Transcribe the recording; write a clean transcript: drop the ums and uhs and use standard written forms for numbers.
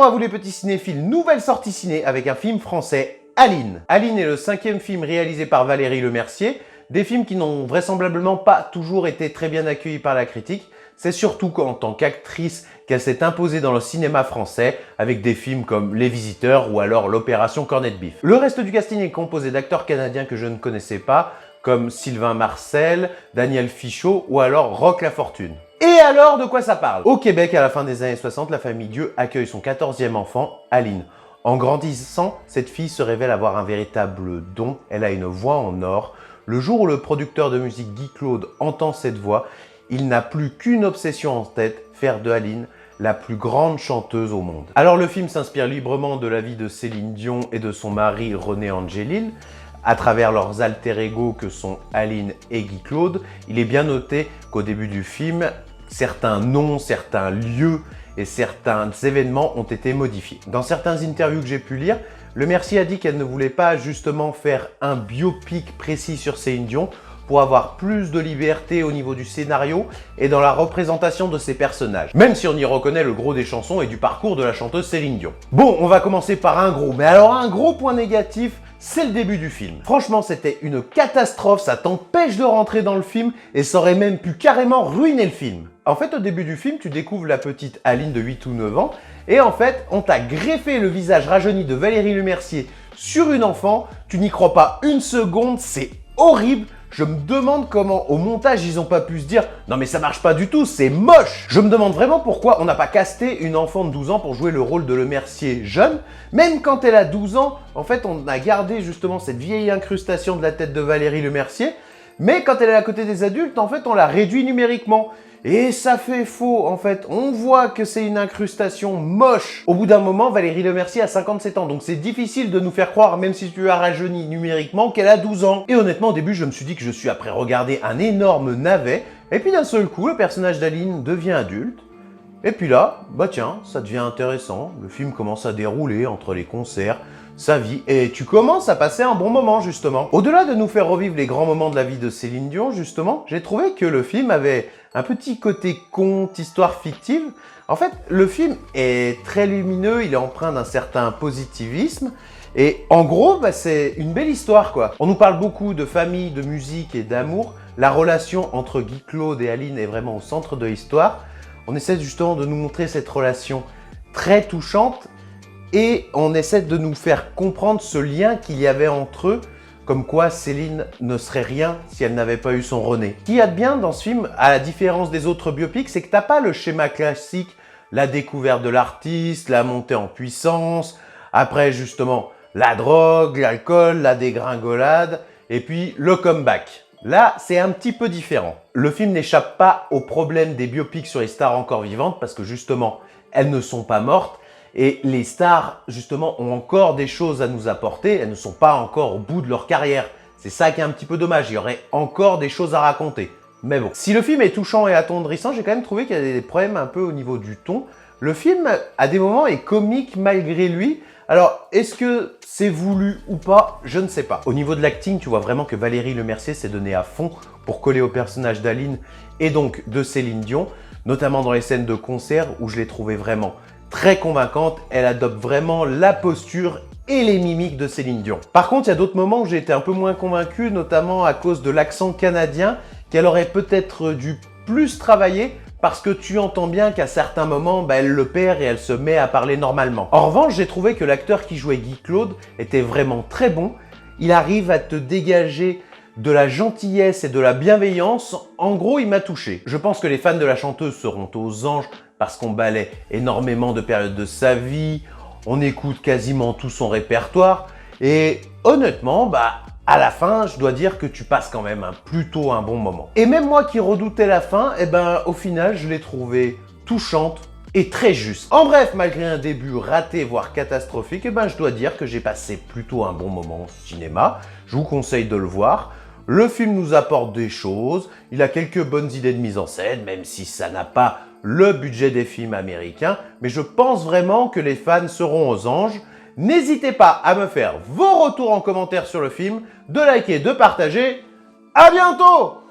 Bonjour à vous les petits cinéphiles, nouvelle sortie ciné avec un film français, Aline. Aline est le 5e film réalisé par Valérie Lemercier, des films qui n'ont vraisemblablement pas toujours été très bien accueillis par la critique. C'est surtout qu'en tant qu'actrice qu'elle s'est imposée dans le cinéma français avec des films comme Les Visiteurs ou alors l'Opération Corned Beef. Le reste du casting est composé d'acteurs canadiens que je ne connaissais pas, comme Sylvain Marcel, Daniel Fichot ou alors Roch Lafortune. Et alors, de quoi ça parle? Au Québec, à la fin des années 60, la famille Dieu accueille son 14e enfant, Aline. En grandissant, cette fille se révèle avoir un véritable don. Elle a une voix en or. Le jour où le producteur de musique Guy Claude entend cette voix, il n'a plus qu'une obsession en tête, faire de Aline la plus grande chanteuse au monde. Alors le film s'inspire librement de la vie de Céline Dion et de son mari René Angélil, à travers leurs alter-ego que sont Aline et Guy Claude. Il est bien noté qu'au début du film, certains noms, certains lieux et certains événements ont été modifiés. Dans certaines interviews que j'ai pu lire, Lemercier a dit qu'elle ne voulait pas justement faire un biopic précis sur Céline Dion pour avoir plus de liberté au niveau du scénario et dans la représentation de ses personnages, même si on y reconnaît le gros des chansons et du parcours de la chanteuse Céline Dion. Bon, on va commencer par un gros, mais alors un gros point négatif, c'est le début du film. Franchement, c'était une catastrophe, ça t'empêche de rentrer dans le film et ça aurait même pu carrément ruiner le film. En fait, au début du film, tu découvres la petite Aline de 8 ou 9 ans et en fait, on t'a greffé le visage rajeuni de Valérie Lemercier sur une enfant. Tu n'y crois pas une seconde, c'est horrible. Je me demande comment au montage ils ont pas pu se dire « Non mais ça marche pas du tout, c'est moche !» Je me demande vraiment pourquoi on n'a pas casté une enfant de 12 ans pour jouer le rôle de Lemercier jeune. Même quand elle a 12 ans, en fait on a gardé justement cette vieille incrustation de la tête de Valérie Lemercier. Mais quand elle est à côté des adultes, en fait on la réduit numériquement. Et ça fait faux, en fait. On voit que c'est une incrustation moche. Au bout d'un moment, Valérie Lemercier a 57 ans, donc c'est difficile de nous faire croire, même si tu as rajeuni numériquement, qu'elle a 12 ans. Et honnêtement, au début, je me suis dit que je suis après regarder un énorme navet, et puis d'un seul coup, le personnage d'Aline devient adulte. Et puis là, bah tiens, ça devient intéressant. Le film commence à dérouler entre les concerts, sa vie, et tu commences à passer un bon moment, justement. Au-delà de nous faire revivre les grands moments de la vie de Céline Dion, justement, j'ai trouvé que le film avait un petit côté conte, histoire fictive. En fait, le film est très lumineux, il est empreint d'un certain positivisme, et en gros, bah, c'est une belle histoire, quoi. On nous parle beaucoup de famille, de musique et d'amour. La relation entre Guy Claude et Aline est vraiment au centre de l'histoire. On essaie justement de nous montrer cette relation très touchante, et on essaie de nous faire comprendre ce lien qu'il y avait entre eux, comme quoi Céline ne serait rien si elle n'avait pas eu son René. Ce qu'il y a de bien dans ce film, à la différence des autres biopics, c'est que t'as pas le schéma classique, la découverte de l'artiste, la montée en puissance, après justement la drogue, l'alcool, la dégringolade, et puis le comeback. Là, c'est un petit peu différent. Le film n'échappe pas au problème des biopics sur les stars encore vivantes, parce que justement, elles ne sont pas mortes, et les stars, justement, ont encore des choses à nous apporter. Elles ne sont pas encore au bout de leur carrière. C'est ça qui est un petit peu dommage. Il y aurait encore des choses à raconter. Mais bon. Si le film est touchant et attendrissant, j'ai quand même trouvé qu'il y a des problèmes un peu au niveau du ton. Le film, à des moments, est comique malgré lui. Alors, est-ce que c'est voulu ou pas? Je ne sais pas. Au niveau de l'acting, tu vois vraiment que Valérie Lemercier s'est donnée à fond pour coller au personnage d'Aline et donc de Céline Dion, notamment dans les scènes de concert où je l'ai trouvée vraiment très convaincante. Elle adopte vraiment la posture et les mimiques de Céline Dion. Par contre, il y a d'autres moments où j'ai été un peu moins convaincu, notamment à cause de l'accent canadien qu'elle aurait peut-être dû plus travailler, parce que tu entends bien qu'à certains moments, elle le perd et elle se met à parler normalement. En revanche, j'ai trouvé que l'acteur qui jouait Guy Claude était vraiment très bon. Il arrive à te dégager de la gentillesse et de la bienveillance. En gros, il m'a touché. Je pense que les fans de la chanteuse seront aux anges parce qu'on balaie énormément de périodes de sa vie, on écoute quasiment tout son répertoire et honnêtement, à la fin, je dois dire que tu passes quand même plutôt un bon moment. Et même moi qui redoutais la fin, au final, je l'ai trouvée touchante et très juste. En bref, malgré un début raté, voire catastrophique, je dois dire que j'ai passé plutôt un bon moment au cinéma. Je vous conseille de le voir. Le film nous apporte des choses, il a quelques bonnes idées de mise en scène, même si ça n'a pas le budget des films américains, mais je pense vraiment que les fans seront aux anges. N'hésitez pas à me faire vos retours en commentaire sur le film, de liker, de partager. À bientôt!